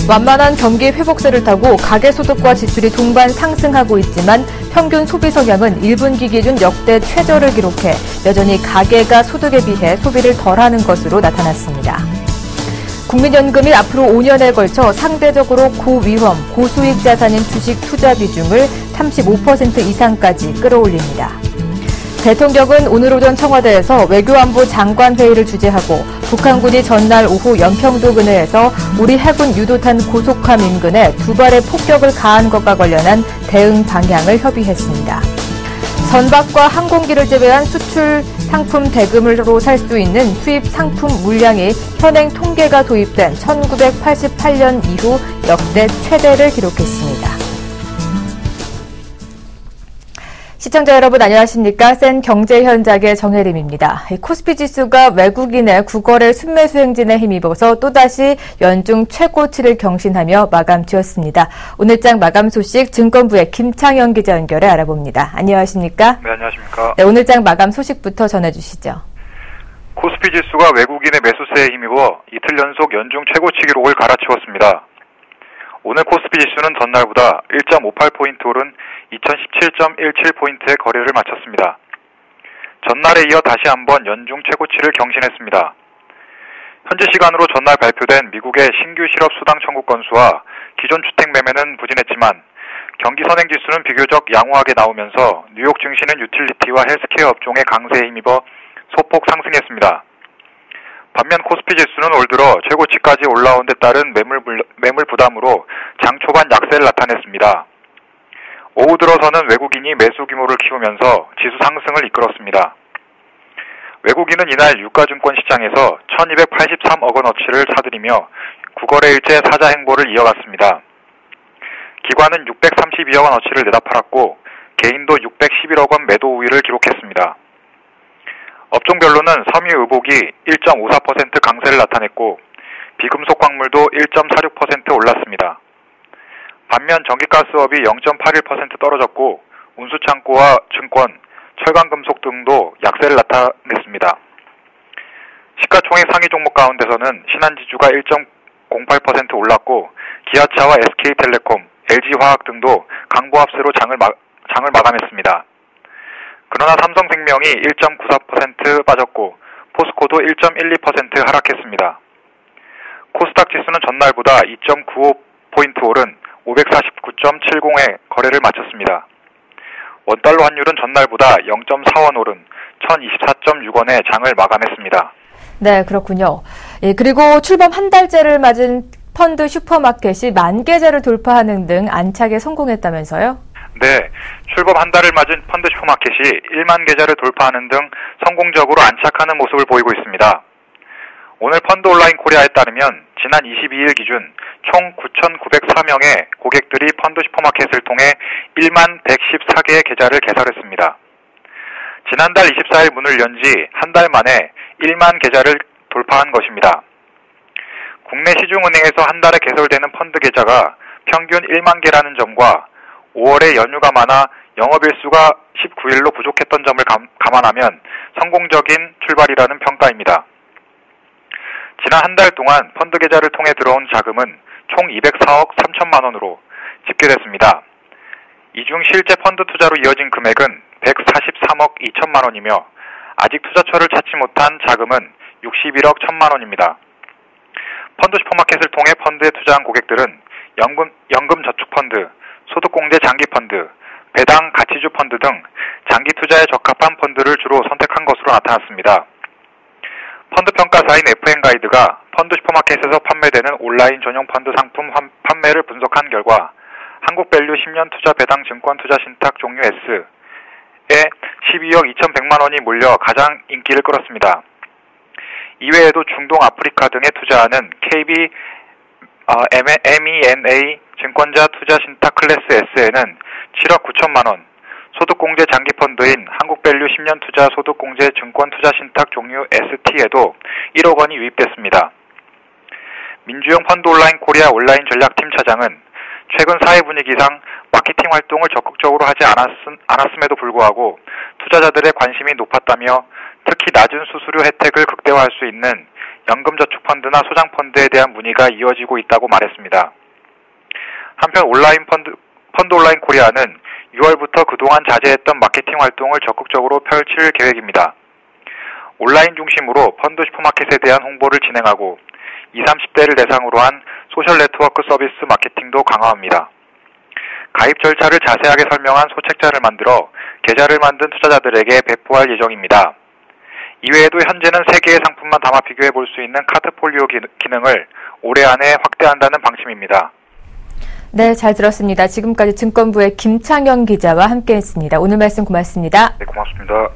완만한 경기 회복세를 타고 가계소득과 지출이 동반 상승하고 있지만 평균 소비 성향은 1분기 기준 역대 최저를 기록해 여전히 가계가 소득에 비해 소비를 덜하는 것으로 나타났습니다. 국민연금이 앞으로 5년에 걸쳐 상대적으로 고위험, 고수익 자산인 주식 투자 비중을 35% 이상까지 끌어올립니다. 대통령은 오늘 오전 청와대에서 외교안보 장관회의를 주재하고 북한군이 전날 오후 연평도 근해에서 우리 해군 유도탄 고속함 인근에 두 발의 폭격을 가한 것과 관련한 대응 방향을 협의했습니다. 선박과 항공기를 제외한 수출 상품 대금으로 살 수 있는 수입 상품 물량이 현행 통계가 도입된 1988년 이후 역대 최대를 기록했습니다. 시청자 여러분 안녕하십니까? 센 경제현장의 정혜림입니다. 코스피 지수가 외국인의 구거래 순매수 행진에 힘입어서 또다시 연중 최고치를 경신하며 마감되었습니다. 오늘장 마감 소식 증권부의 김창현 기자 연결해 알아봅니다. 안녕하십니까? 네, 안녕하십니까? 네, 오늘장 마감 소식부터 전해주시죠. 코스피 지수가 외국인의 매수세에 힘입어 이틀 연속 연중 최고치 기록을 갈아치웠습니다. 오늘 코스피 지수는 전날보다 1.58포인트 오른 2017.17포인트의 거래를 마쳤습니다. 전날에 이어 다시 한번 연중 최고치를 경신했습니다. 현지 시간으로 전날 발표된 미국의 신규 실업 수당 청구 건수와 기존 주택 매매는 부진했지만 경기 선행 지수는 비교적 양호하게 나오면서 뉴욕 증시는 유틸리티와 헬스케어 업종의 강세에 힘입어 소폭 상승했습니다. 반면 코스피 지수는 올 들어 최고치까지 올라온 데 따른 매물 부담으로 장 초반 약세를 나타냈습니다. 오후 들어서는 외국인이 매수 규모를 키우면서 지수 상승을 이끌었습니다. 외국인은 이날 유가증권 시장에서 1283억 원어치를 사들이며 구거래일째 사자 행보를 이어갔습니다. 기관은 632억 원어치를 내다 팔았고 개인도 611억 원 매도 우위를 기록했습니다. 업종별로는 섬유의복이 1.54% 강세를 나타냈고 비금속 광물도 1.46% 올랐습니다. 반면 전기가스업이 0.81% 떨어졌고 운수창고와 증권, 철강금속 등도 약세를 나타냈습니다. 시가총액 상위 종목 가운데서는 신한지주가 1.08% 올랐고 기아차와 SK텔레콤, LG화학 등도 강보합세로 장을 마감했습니다. 그러나 삼성생명이 1.94% 빠졌고 포스코도 1.12% 하락했습니다. 코스닥 지수는 전날보다 2.95포인트 오른 549.70에 거래를 마쳤습니다. 원달러 환율은 전날보다 0.4원 오른 1024.6원에 장을 마감했습니다. 네, 그렇군요. 예, 그리고 출범 한 달째를 맞은 펀드 슈퍼마켓이 10,000계좌를 돌파하는 등 안착에 성공했다면서요? 네, 출범 한 달을 맞은 펀드 슈퍼마켓이 1만 계좌를 돌파하는 등 성공적으로 안착하는 모습을 보이고 있습니다. 오늘 펀드 온라인 코리아에 따르면 지난 22일 기준 총 9,904명의 고객들이 펀드 슈퍼마켓을 통해 1만 114개의 계좌를 개설했습니다. 지난달 24일 문을 연 지 한 달 만에 1만 계좌를 돌파한 것입니다. 국내 시중은행에서 한 달에 개설되는 펀드 계좌가 평균 1만 개라는 점과 5월에 연휴가 많아 영업일수가 19일로 부족했던 점을 감안하면 성공적인 출발이라는 평가입니다. 지난 한 달 동안 펀드 계좌를 통해 들어온 자금은 총 204억 3천만 원으로 집계됐습니다. 이 중 실제 펀드 투자로 이어진 금액은 143억 2천만 원이며 아직 투자처를 찾지 못한 자금은 61억 1천만 원입니다. 펀드 슈퍼마켓을 통해 펀드에 투자한 고객들은 연금 저축펀드, 소득공제 장기펀드, 배당 가치주 펀드 등 장기 투자에 적합한 펀드를 주로 선택한 것으로 나타났습니다. 펀드 평가사인 FN가이드가 펀드 슈퍼마켓에서 판매되는 온라인 전용 펀드 상품 판매를 분석한 결과 한국밸류 10년 투자 배당 증권 투자 신탁 종류 S에 12억 2,100만 원이 몰려 가장 인기를 끌었습니다. 이외에도 중동 아프리카 등에 투자하는 KB MENA 증권자 투자 신탁 클래스 S에는 7억 9천만 원, 소득공제 장기펀드인 한국밸류 10년 투자 소득공제 증권 투자 신탁 종류 ST에도 1억 원이 유입됐습니다. 민주영 펀드 온라인 코리아 온라인 전략팀 차장은 최근 사회 분위기상 마케팅 활동을 적극적으로 하지 않았음에도 불구하고 투자자들의 관심이 높았다며 특히 낮은 수수료 혜택을 극대화할 수 있는 연금저축펀드나 소장펀드에 대한 문의가 이어지고 있다고 말했습니다. 한편 펀드 온라인 코리아는 6월부터 그동안 자제했던 마케팅 활동을 적극적으로 펼칠 계획입니다. 온라인 중심으로 펀드 슈퍼마켓에 대한 홍보를 진행하고 20, 30대를 대상으로 한 소셜 네트워크 서비스 마케팅도 강화합니다. 가입 절차를 자세하게 설명한 소책자를 만들어 계좌를 만든 투자자들에게 배포할 예정입니다. 이외에도 현재는 3개의 상품만 담아 비교해 볼 수 있는 카드폴리오 기능을 올해 안에 확대한다는 방침입니다. 네, 잘 들었습니다. 지금까지 증권부의 김창현 기자와 함께했습니다. 오늘 말씀 고맙습니다. 네, 고맙습니다.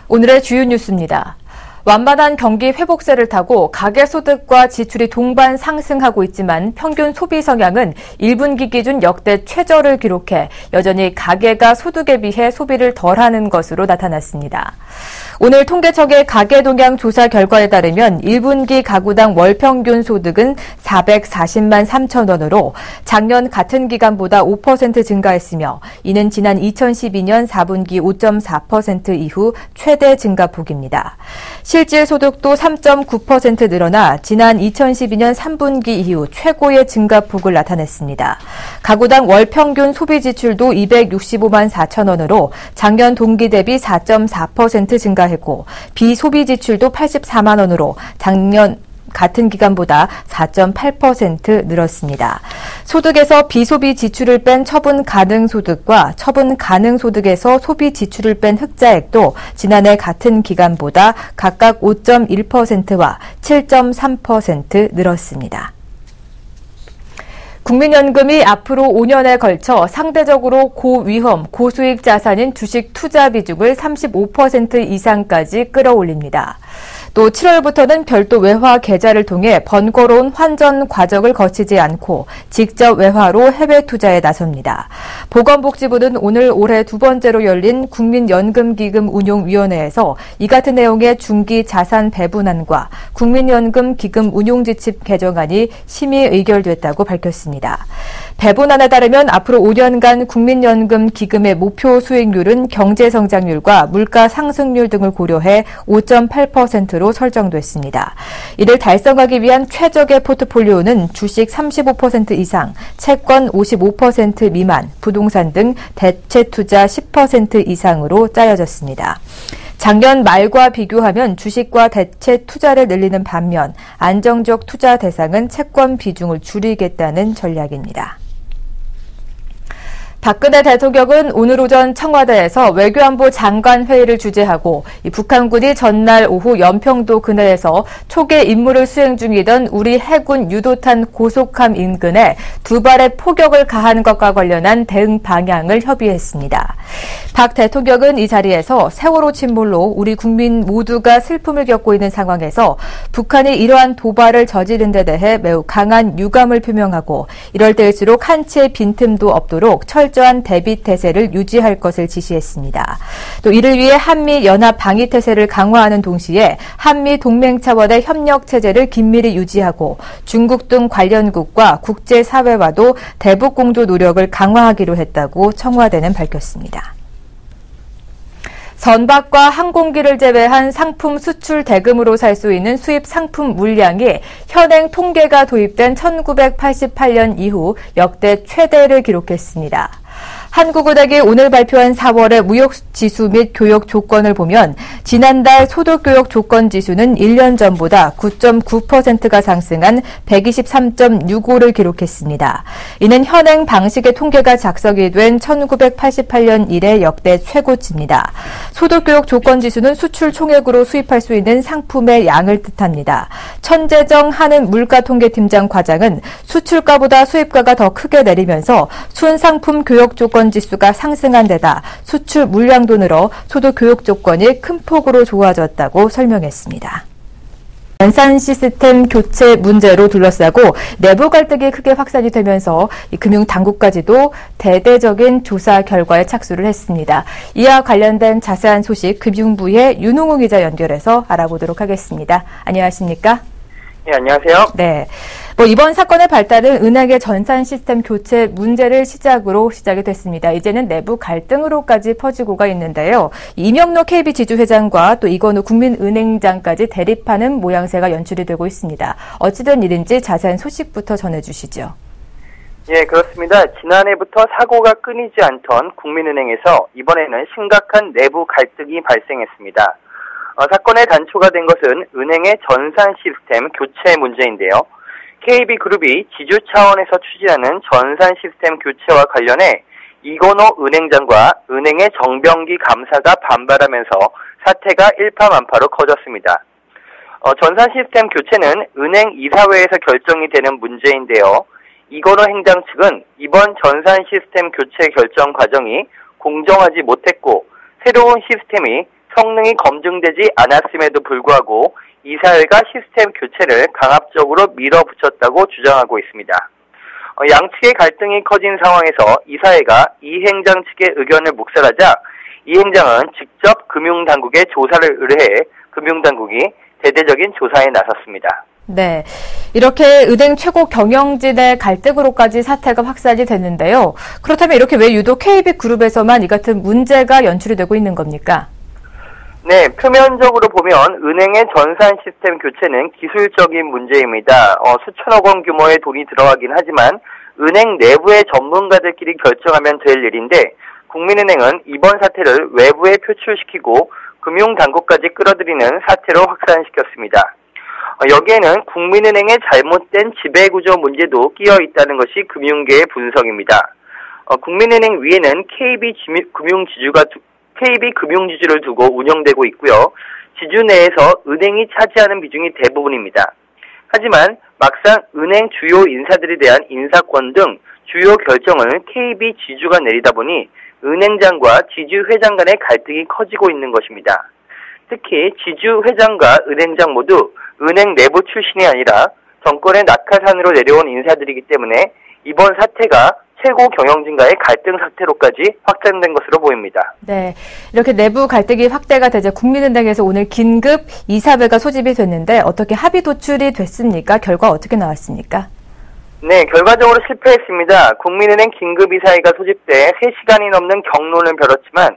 오늘의 주요 뉴스입니다. 완만한 경기 회복세를 타고 가계소득과 지출이 동반 상승하고 있지만 평균 소비 성향은 1분기 기준 역대 최저를 기록해 여전히 가계가 소득에 비해 소비를 덜하는 것으로 나타났습니다. 오늘 통계청의 가계동향 조사 결과에 따르면 1분기 가구당 월평균 소득은 440만 3천 원으로 작년 같은 기간보다 5% 증가했으며 이는 지난 2012년 4분기 5.4% 이후 최대 증가폭입니다. 실질 소득도 3.9% 늘어나 지난 2012년 3분기 이후 최고의 증가폭을 나타냈습니다. 가구당 월평균 소비 지출도 265만 4천 원으로 작년 동기 대비 4.4% 증가했고 비소비 지출도 84만 원으로 작년 같은 기간보다 4.8% 늘었습니다. 소득에서 비소비 지출을 뺀 처분 가능 소득과 처분 가능 소득에서 소비 지출을 뺀 흑자액도 지난해 같은 기간보다 각각 5.1%와 7.3% 늘었습니다. 국민연금이 앞으로 5년에 걸쳐 상대적으로 고위험, 고수익 자산인 주식 투자 비중을 35% 이상까지 끌어올립니다. 또 7월부터는 별도 외화 계좌를 통해 번거로운 환전 과정을 거치지 않고 직접 외화로 해외 투자에 나섭니다. 보건복지부는 오늘 올해 두 번째로 열린 국민연금기금운용위원회에서 이 같은 내용의 중기 자산 배분안과 국민연금기금 운용지침 개정안이 심의 의결됐다고 밝혔습니다. 배분안에 따르면 앞으로 5년간 국민연금 기금의 목표 수익률은 경제성장률과 물가 상승률 등을 고려해 5.8%로 설정됐습니다. 이를 달성하기 위한 최적의 포트폴리오는 주식 35% 이상, 채권 55% 미만, 부동산 등 대체 투자 10% 이상으로 짜여졌습니다. 작년 말과 비교하면 주식과 대체 투자를 늘리는 반면 안정적 투자 대상은 채권 비중을 줄이겠다는 전략입니다. 박근혜 대통령은 오늘 오전 청와대에서 외교안보 장관 회의를 주재하고 북한군이 전날 오후 연평도 근해에서 초계 임무를 수행 중이던 우리 해군 유도탄 고속함 인근에 두 발의 포격을 가한 것과 관련한 대응 방향을 협의했습니다. 박 대통령은 이 자리에서 세월호 침몰로 우리 국민 모두가 슬픔을 겪고 있는 상황에서 북한이 이러한 도발을 저지른 데 대해 매우 강한 유감을 표명하고 이럴 때일수록 한치의 빈틈도 없도록 철저한 대비 태세를 유지할 것을 지시했습니다. 또 이를 위해 한미 연합 방위 태세를 강화하는 동시에 한미 동맹 차원의 협력 체제를 긴밀히 유지하고 중국 등 관련국과 국제사회와도 대북 공조 노력을 강화하기로 했다고 청와대는 밝혔습니다. 선박과 항공기를 제외한 상품 수출 대금으로 살 수 있는 수입 상품 물량이 현행 통계가 도입된 1988년 이후 역대 최대를 기록했습니다. 한국은행이 오늘 발표한 4월의 무역지수 및 교역 조건을 보면 지난달 소득교역 조건 지수는 1년 전보다 9.9%가 상승한 123.65를 기록했습니다. 이는 현행 방식의 통계가 작성이 된 1988년 이래 역대 최고치입니다. 소득교역 조건 지수는 수출 총액으로 수입할 수 있는 상품의 양을 뜻합니다. 천재정 한은 물가통계팀장 과장은 수출가보다 수입가가 더 크게 내리면서 순상품 교역 조건 지수가 상승한 데다 수출 물량도 늘어 소득 교육 조건이 큰 폭으로 좋아졌다고 설명했습니다. 전산 시스템 교체 문제로 둘러싸고 내부 갈등이 크게 확산이 되면서 이 금융당국까지도 대대적인 조사 결과에 착수를 했습니다. 이와 관련된 자세한 소식 금융부의 윤홍호 기자 연결해서 알아보도록 하겠습니다. 안녕하십니까? 네, 안녕하세요. 네. 이번 사건의 발달은 은행의 전산 시스템 교체 문제를 시작이 됐습니다. 이제는 내부 갈등으로까지 퍼지고가 있는데요. 이명록 KB지주회장과 또 이건우 국민은행장까지 대립하는 모양새가 연출이 되고 있습니다. 어찌된 일인지 자세한 소식부터 전해주시죠. 예, 그렇습니다. 지난해부터 사고가 끊이지 않던 국민은행에서 이번에는 심각한 내부 갈등이 발생했습니다. 사건의 단초가 된 것은 은행의 전산 시스템 교체 문제인데요. KB그룹이 지주 차원에서 추진하는 전산 시스템 교체와 관련해 이건호 은행장과 은행의 정병기 감사가 반발하면서 사태가 일파만파로 커졌습니다. 전산 시스템 교체는 은행 이사회에서 결정이 되는 문제인데요. 이건호 행장 측은 이번 전산 시스템 교체 결정 과정이 공정하지 못했고 새로운 시스템이 성능이 검증되지 않았음에도 불구하고 이사회가 시스템 교체를 강압적으로 밀어붙였다고 주장하고 있습니다. 양측의 갈등이 커진 상황에서 이사회가 이 행장 측의 의견을 묵살하자 이 행장은 직접 금융당국에 조사를 의뢰해 금융당국이 대대적인 조사에 나섰습니다. 네, 이렇게 은행 최고 경영진의 갈등으로까지 사태가 확산이 됐는데요. 그렇다면 이렇게 왜 유독 KB그룹에서만 이 같은 문제가 연출이 되고 있는 겁니까? 네, 표면적으로 보면 은행의 전산 시스템 교체는 기술적인 문제입니다. 수천억 원 규모의 돈이 들어가긴 하지만 은행 내부의 전문가들끼리 결정하면 될 일인데 국민은행은 이번 사태를 외부에 표출시키고 금융당국까지 끌어들이는 사태로 확산시켰습니다. 여기에는 국민은행의 잘못된 지배구조 문제도 끼어 있다는 것이 금융계의 분석입니다. 국민은행 위에는 KB금융지주를 두고 운영되고 있고요. 지주 내에서 은행이 차지하는 비중이 대부분입니다. 하지만 막상 은행 주요 인사들에 대한 인사권 등 주요 결정을 KB지주가 내리다 보니 은행장과 지주회장 간의 갈등이 커지고 있는 것입니다. 특히 지주회장과 은행장 모두 은행 내부 출신이 아니라 정권의 낙하산으로 내려온 인사들이기 때문에 이번 사태가 최고 경영진과의 갈등 사태로까지 확장된 것으로 보입니다. 네, 이렇게 내부 갈등이 확대가 되자 국민은행에서 오늘 긴급 이사회가 소집이 됐는데 어떻게 합의 도출이 됐습니까? 결과 어떻게 나왔습니까? 네, 결과적으로 실패했습니다. 국민은행 긴급이사회가 소집돼 3시간이 넘는 격론을 벌였지만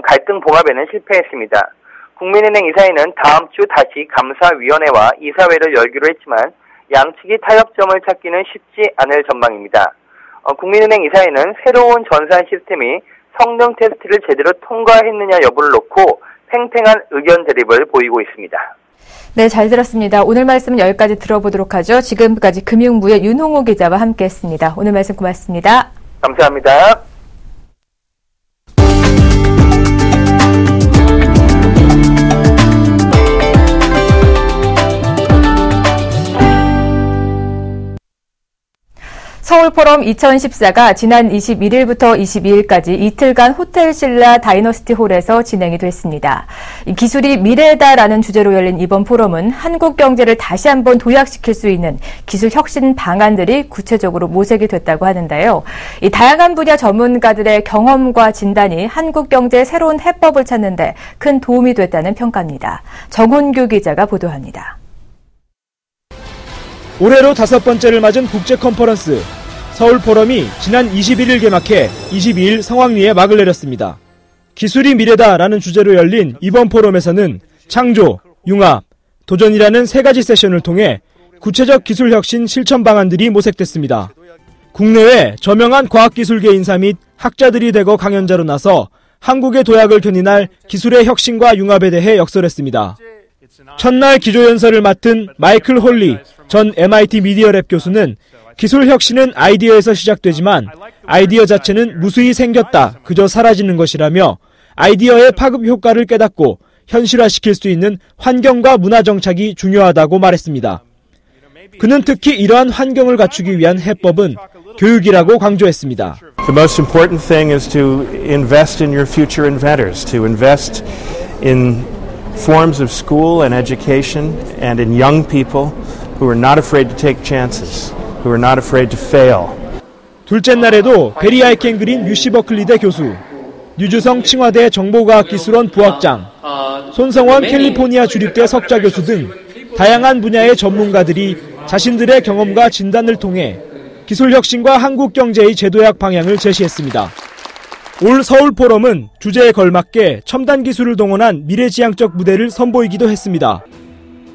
갈등 봉합에는 실패했습니다. 국민은행 이사회는 다음 주 다시 감사위원회와 이사회를 열기로 했지만 양측이 타협점을 찾기는 쉽지 않을 전망입니다. 국민은행 이사회는 새로운 전산 시스템이 성능 테스트를 제대로 통과했느냐 여부를 놓고 팽팽한 의견 대립을 보이고 있습니다. 네, 잘 들었습니다. 오늘 말씀은 여기까지 들어보도록 하죠. 지금까지 금융부의 윤홍호 기자와 함께했습니다. 오늘 말씀 고맙습니다. 감사합니다. 서울포럼 2014가 지난 21일부터 22일까지 이틀간 호텔신라 다이너스티 홀에서 진행이 됐습니다. 기술이 미래다라는 주제로 열린 이번 포럼은 한국 경제를 다시 한번 도약시킬 수 있는 기술 혁신 방안들이 구체적으로 모색이 됐다고 하는데요. 이 다양한 분야 전문가들의 경험과 진단이 한국 경제의 새로운 해법을 찾는 데 큰 도움이 됐다는 평가입니다. 정훈규 기자가 보도합니다. 올해로 5번째를 맞은 국제 컨퍼런스 서울 포럼이 지난 21일 개막해 22일 성황리에 막을 내렸습니다. 기술이 미래다라는 주제로 열린 이번 포럼에서는 창조, 융합, 도전이라는 3가지 세션을 통해 구체적 기술 혁신 실천 방안들이 모색됐습니다. 국내외 저명한 과학기술계 인사 및 학자들이 대거 강연자로 나서 한국의 도약을 견인할 기술의 혁신과 융합에 대해 역설했습니다. 첫날 기조연설을 맡은 마이클 홀리 전 MIT 미디어랩 교수는 기술 혁신은 아이디어에서 시작되지만 아이디어 자체는 무수히 생겼다, 그저 사라지는 것이라며 아이디어의 파급 효과를 깨닫고 현실화시킬 수 있는 환경과 문화 정착이 중요하다고 말했습니다. 그는 특히 이러한 환경을 갖추기 위한 해법은 교육이라고 강조했습니다. The most important thing is to invest in your future inventors, to invest in forms of school and education and in young people who are not afraid to take chances, who are not afraid to fail. 둘째 날에도 베리 아이켄그린 UC 버클리대 교수, 유주성 칭화대 정보과학기술원 부학장, 손성원 캘리포니아 주립대 석좌 교수 등 다양한 분야의 전문가들이 자신들의 경험과 진단을 통해 기술혁신과 한국 경제의 제도약 방향을 제시했습니다. 올 서울 포럼은 주제에 걸맞게 첨단 기술을 동원한 미래지향적 무대를 선보이기도 했습니다.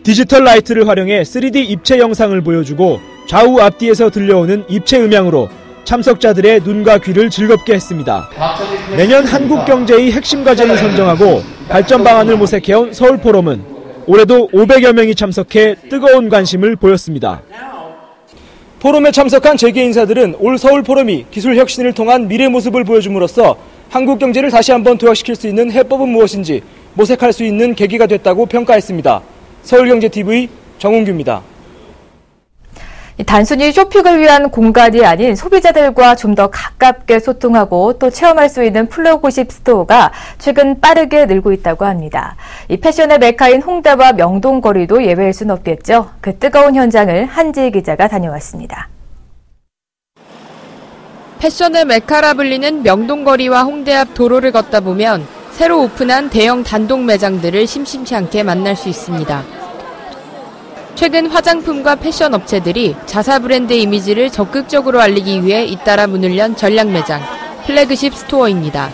디지털 라이트를 활용해 3D 입체 영상을 보여주고 좌우 앞뒤에서 들려오는 입체 음향으로 참석자들의 눈과 귀를 즐겁게 했습니다. 매년 한국 경제의 핵심 과제를 선정하고 발전 방안을 모색해온 서울 포럼은 올해도 500여 명이 참석해 뜨거운 관심을 보였습니다. 포럼에 참석한 재계 인사들은 올 서울 포럼이 기술 혁신을 통한 미래 모습을 보여줌으로써 한국 경제를 다시 한번 도약시킬 수 있는 해법은 무엇인지 모색할 수 있는 계기가 됐다고 평가했습니다. 서울경제TV 정웅규입니다. 단순히 쇼핑을 위한 공간이 아닌 소비자들과 좀 더 가깝게 소통하고 또 체험할 수 있는 플래그십 스토어가 최근 빠르게 늘고 있다고 합니다. 이 패션의 메카인 홍대와 명동거리도 예외일 순 없겠죠. 그 뜨거운 현장을 한지희 기자가 다녀왔습니다. 패션의 메카라 불리는 명동거리와 홍대 앞 도로를 걷다 보면 새로 오픈한 대형 단독 매장들을 심심치 않게 만날 수 있습니다. 최근 화장품과 패션 업체들이 자사 브랜드 이미지를 적극적으로 알리기 위해 잇따라 문을 연 전략 매장, 플래그십 스토어입니다.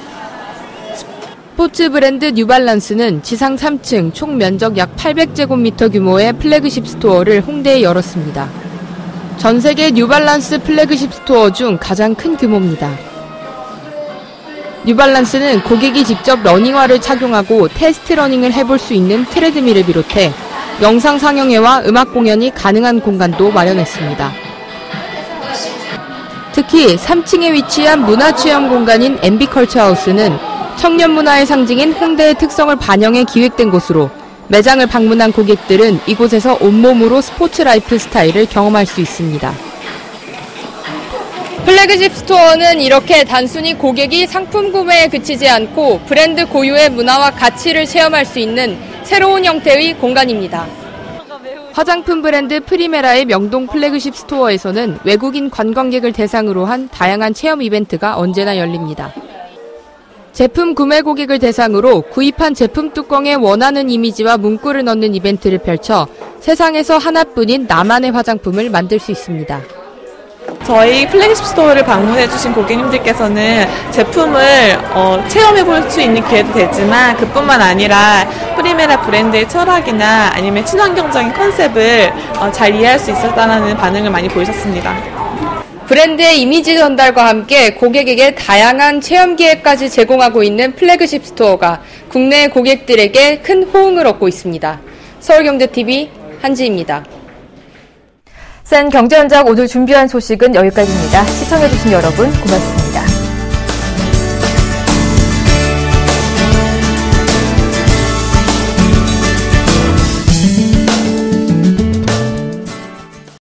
스포츠 브랜드 뉴발란스는 지상 3층 총 면적 약 800제곱미터 규모의 플래그십 스토어를 홍대에 열었습니다. 전 세계 뉴발란스 플래그십 스토어 중 가장 큰 규모입니다. 뉴발란스는 고객이 직접 러닝화를 착용하고 테스트 러닝을 해볼 수 있는 트레드밀을 비롯해 영상 상영회와 음악 공연이 가능한 공간도 마련했습니다. 특히 3층에 위치한 문화체험 공간인 MB컬처하우스는 청년 문화의 상징인 홍대의 특성을 반영해 기획된 곳으로 매장을 방문한 고객들은 이곳에서 온몸으로 스포츠 라이프 스타일을 경험할 수 있습니다. 플래그십 스토어는 이렇게 단순히 고객이 상품 구매에 그치지 않고 브랜드 고유의 문화와 가치를 체험할 수 있는 새로운 형태의 공간입니다. 화장품 브랜드 프리메라의 명동 플래그십 스토어에서는 외국인 관광객을 대상으로 한 다양한 체험 이벤트가 언제나 열립니다. 제품 구매 고객을 대상으로 구입한 제품 뚜껑에 원하는 이미지와 문구를 넣는 이벤트를 펼쳐 세상에서 하나뿐인 나만의 화장품을 만들 수 있습니다. 저희 플래그십 스토어를 방문해주신 고객님들께서는 제품을 체험해볼 수 있는 기회도 되지만 그뿐만 아니라 프리메라 브랜드의 철학이나 아니면 친환경적인 컨셉을 잘 이해할 수 있었다는 반응을 많이 보이셨습니다. 브랜드의 이미지 전달과 함께 고객에게 다양한 체험 기회까지 제공하고 있는 플래그십 스토어가 국내 고객들에게 큰 호응을 얻고 있습니다. 서울경제TV 한지입니다. 센 경제 현장 오늘 준비한 소식은 여기까지입니다. 시청해주신 여러분 고맙습니다.